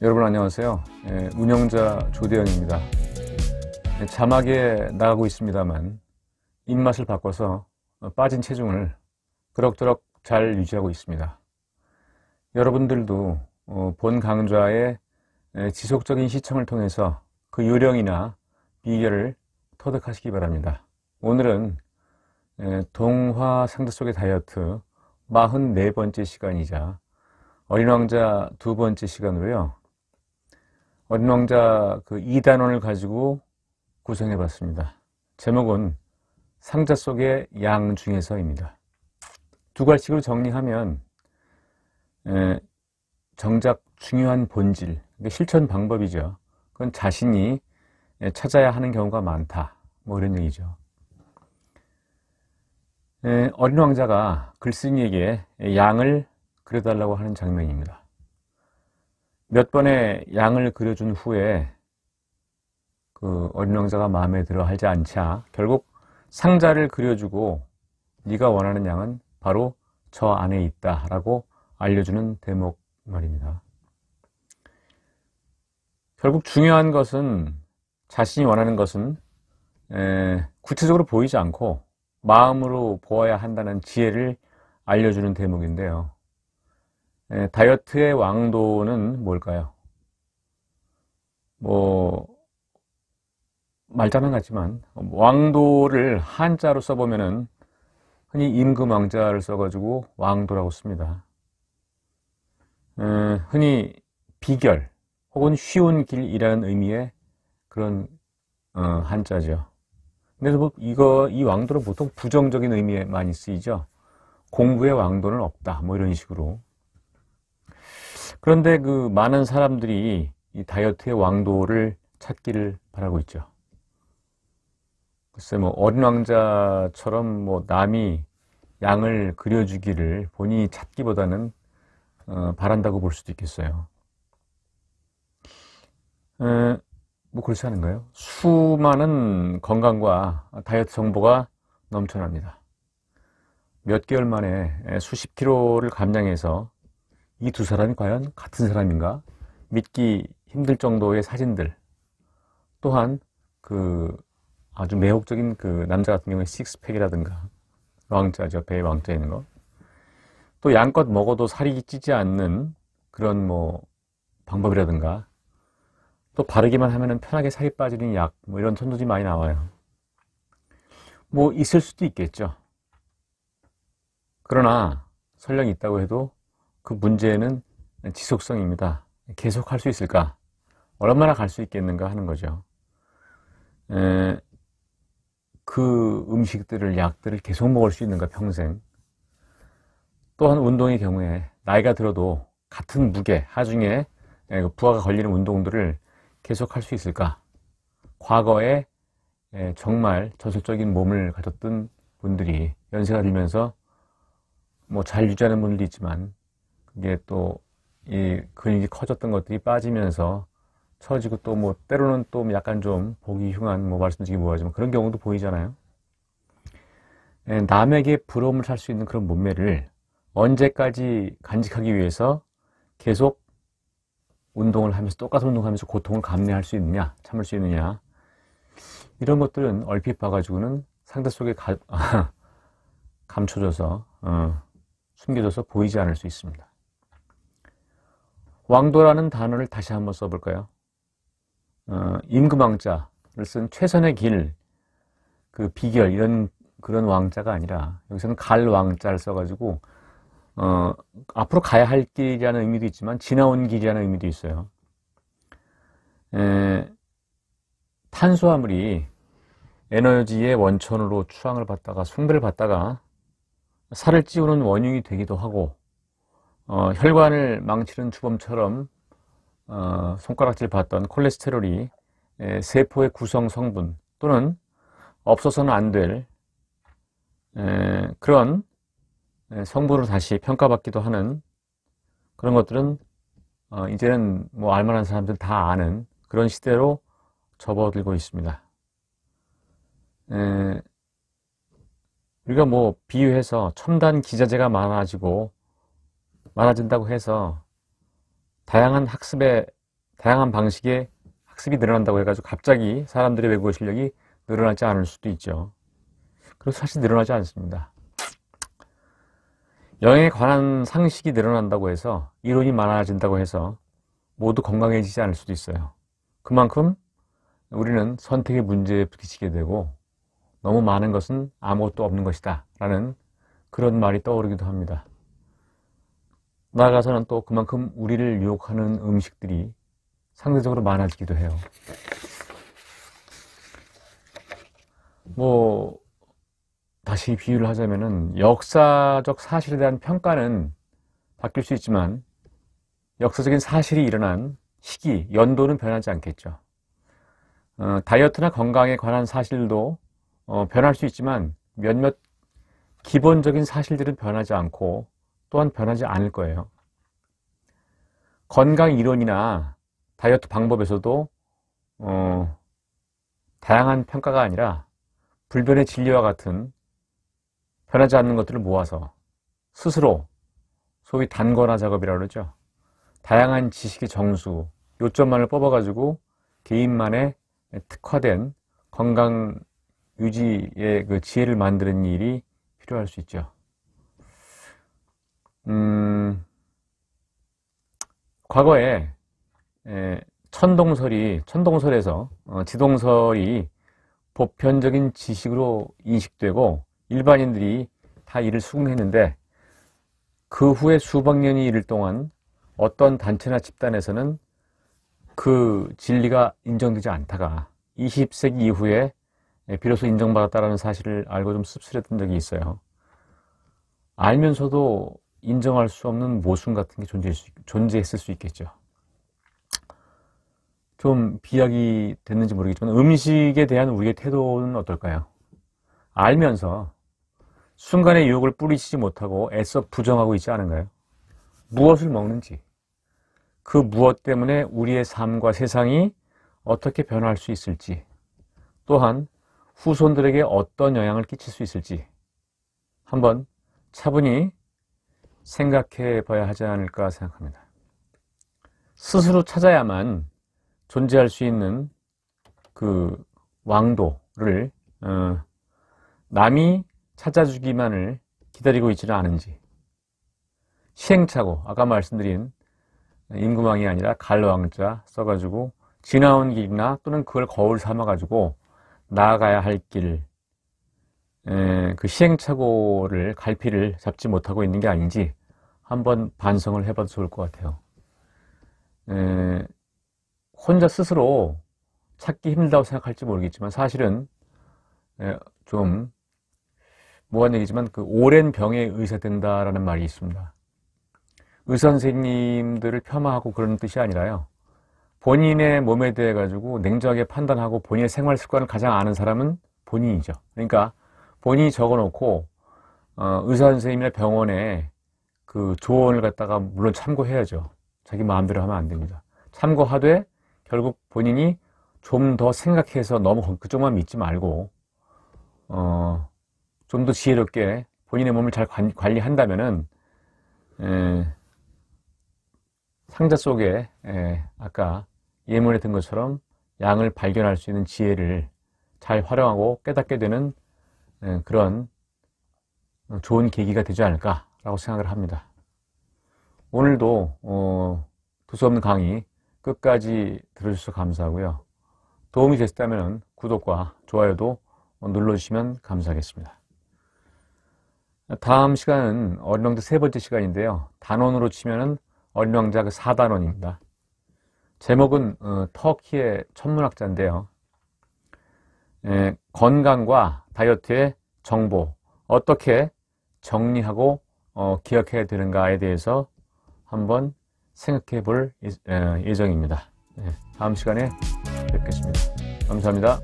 여러분 안녕하세요. 운영자 조대현입니다. 자막에 나가고 있습니다만 입맛을 바꿔서 빠진 체중을 그럭저럭 잘 유지하고 있습니다. 여러분들도 본 강좌의 지속적인 시청을 통해서 그 요령이나 비결을 터득하시기 바랍니다. 오늘은 동화 상자 속의 다이어트 44번째 시간이자 어린 왕자 2번째 시간으로요. 어린 왕자 그 2단원을 가지고 구성해 봤습니다. 제목은 상자 속의 양 중에서입니다. 두 갈씩으로 정리하면 정작 중요한 본질, 실천 방법이죠. 그건 자신이 찾아야 하는 경우가 많다. 뭐 이런 얘기죠. 어린 왕자가 글쓴이에게 양을 그려달라고 하는 장면입니다. 몇 번의 양을 그려준 후에 그 어린 왕자가 마음에 들어 하지 않자 결국 상자를 그려주고 네가 원하는 양은 바로 저 안에 있다 라고 알려주는 대목 말입니다. 결국 중요한 것은 자신이 원하는 것은 구체적으로 보이지 않고 마음으로 보아야 한다는 지혜를 알려주는 대목인데요. 다이어트의 왕도는 뭘까요? 말장난 같지만 왕도를 한자로 써보면은 흔히 임금왕자를 써가지고 왕도라고 씁니다. 흔히 비결 혹은 쉬운 길이라는 의미의 그런 한자죠. 근데 이 왕도는 보통 부정적인 의미에 많이 쓰이죠. 공부의 왕도는 없다 뭐 이런 식으로. 그런데 그 많은 사람들이 이 다이어트의 왕도를 찾기를 바라고 있죠. 글쎄 어린 왕자처럼 남이 양을 그려주기를 본인이 찾기보다는 바란다고 볼 수도 있겠어요. 그렇지 않은가요? 수많은 건강과 다이어트 정보가 넘쳐납니다. 몇 개월 만에 수십 킬로를 감량해서 이 두 사람이 과연 같은 사람인가 믿기 힘들 정도의 사진들, 또한 그 아주 매혹적인 그 남자 같은 경우에 식스팩이라든가 왕자죠, 배에 왕자 있는 거, 또 양껏 먹어도 살이 찌지 않는 그런 방법이라든가, 또 바르기만 하면은 편하게 살이 빠지는 약 이런 천도지 많이 나와요. 있을 수도 있겠죠. 그러나 설령 있다고 해도 그 문제는 지속성입니다. 계속 할 수 있을까? 얼마나 갈 수 있겠는가 하는 거죠. 그 음식들을, 약들을 계속 먹을 수 있는가, 평생. 또한 운동의 경우에 나이가 들어도 같은 무게, 하중에 부하가 걸리는 운동들을 계속 할 수 있을까? 과거에 정말 저술적인 몸을 가졌던 분들이 연세가 들면서 잘 유지하는 분들도 있지만 그게 또 이 근육이 커졌던 것들이 빠지면서 처지고 또 때로는 또 약간 좀 보기 흉한 말씀드리기 뭐하지만 그런 경우도 보이잖아요. 남에게 부러움을 살 수 있는 그런 몸매를 언제까지 간직하기 위해서 계속 운동을 하면서 똑같은 운동하면서 고통을 감내할 수 있느냐, 참을 수 있느냐, 이런 것들은 얼핏 봐가지고는 상대 속에 감춰져서 숨겨져서 보이지 않을 수 있습니다. 왕도라는 단어를 다시 한번 써볼까요? 임금왕자를 쓴 최선의 길, 그 비결, 이런 그런 왕자가 아니라 여기서는 갈 왕자를 써가지고 앞으로 가야 할 길이라는 의미도 있지만 지나온 길이라는 의미도 있어요. 탄수화물이 에너지의 원천으로 추앙을 받다가 숭배를 받다가 살을 찌우는 원흉이 되기도 하고, 혈관을 망치는 주범처럼 손가락질 받던 콜레스테롤이 세포의 구성 성분 또는 없어서는 안 될 그런 성분으로 다시 평가받기도 하는 그런 것들은 이제는 알만한 사람들 다 아는 그런 시대로 접어들고 있습니다. 우리가 비유해서 첨단 기자재가 많아진다고 해서 다양한 학습의 다양한 방식의 학습이 늘어난다고 해가지고 갑자기 사람들의 외국어 실력이 늘어나지 않을 수도 있죠. 그래서 사실 늘어나지 않습니다. 영양에 관한 상식이 늘어난다고 해서, 이론이 많아진다고 해서 모두 건강해지지 않을 수도 있어요. 그만큼 우리는 선택의 문제에 부딪히게 되고 너무 많은 것은 아무것도 없는 것이다 라는 그런 말이 떠오르기도 합니다. 나아가서는 또 그만큼 우리를 유혹하는 음식들이 상대적으로 많아지기도 해요. 다시 비유를 하자면은 역사적 사실에 대한 평가는 바뀔 수 있지만 역사적인 사실이 일어난 시기, 연도는 변하지 않겠죠. 다이어트나 건강에 관한 사실도 변할 수 있지만 몇몇 기본적인 사실들은 변하지 않고 또한 변하지 않을 거예요. 건강 이론이나 다이어트 방법에서도 다양한 평가가 아니라 불변의 진리와 같은 변하지 않는 것들을 모아서 스스로 소위 단권화 작업이라고 그러죠. 다양한 지식의 정수, 요점만을 뽑아가지고 개인만의 특화된 건강 유지의 그 지혜를 만드는 일이 필요할 수 있죠. 과거에 천동설에서 지동설이 보편적인 지식으로 인식되고 일반인들이 다 이를 수긍했는데, 그 후에 수백 년이 이를 동안 어떤 단체나 집단에서는 그 진리가 인정되지 않다가 20세기 이후에 비로소 인정받았다는 사실을 알고 좀 씁쓸했던 적이 있어요. 알면서도 인정할 수 없는 모순 같은 게 존재했을 수 있겠죠. 좀 비약이 됐는지 모르겠지만 음식에 대한 우리의 태도는 어떨까요? 알면서 순간의 유혹을 뿌리치지 못하고 애써 부정하고 있지 않은가요? 무엇을 먹는지, 그 무엇 때문에 우리의 삶과 세상이 어떻게 변화할 수 있을지, 또한 후손들에게 어떤 영향을 끼칠 수 있을지 한번 차분히 생각해 봐야 하지 않을까 생각합니다. 스스로 찾아야만 존재할 수 있는 그 왕도를 남이 찾아주기만을 기다리고 있지는 않은지, 시행착오, 아까 말씀드린 임금왕이 아니라 갈왕자 써가지고 지나온 길이나 또는 그걸 거울 삼아가지고 나아가야 할 길, 그 시행착오를 갈피를 잡지 못하고 있는 게 아닌지 한번 반성을 해봐도 좋을 것 같아요. 혼자 스스로 찾기 힘들다고 생각할지 모르겠지만 사실은 좀 뭐한 얘기지만 그 오랜 병에 의사된다라는 말이 있습니다. 의사 선생님들을 폄하하고 그런 뜻이 아니라요, 본인의 몸에 대해 가지고 냉정하게 판단하고 본인의 생활 습관을 가장 아는 사람은 본인이죠. 그러니까 본인이 적어놓고 의사 선생님이나 병원에 그 조언을 갖다가 물론 참고해야죠. 자기 마음대로 하면 안 됩니다. 참고하되 결국 본인이 좀 더 생각해서 너무 그쪽만 믿지 말고 좀 더 지혜롭게 본인의 몸을 잘 관리한다면은 상자 속에 아까 예문에 든 것처럼 양을 발견할 수 있는 지혜를 잘 활용하고 깨닫게 되는 그런 좋은 계기가 되지 않을까라고 생각을 합니다. 오늘도 두서없는 강의 끝까지 들어주셔서 감사하고요. 도움이 되셨다면 구독과 좋아요도 눌러주시면 감사하겠습니다. 다음 시간은 어린왕자 세 번째 시간인데요. 단원으로 치면은 어린왕자 그 4단원입니다. 제목은 터키의 천문학자인데요. 건강과 다이어트의 정보 어떻게 정리하고 기억해야 되는가에 대해서 한번 생각해 볼 예정입니다. 다음 시간에 뵙겠습니다. 감사합니다.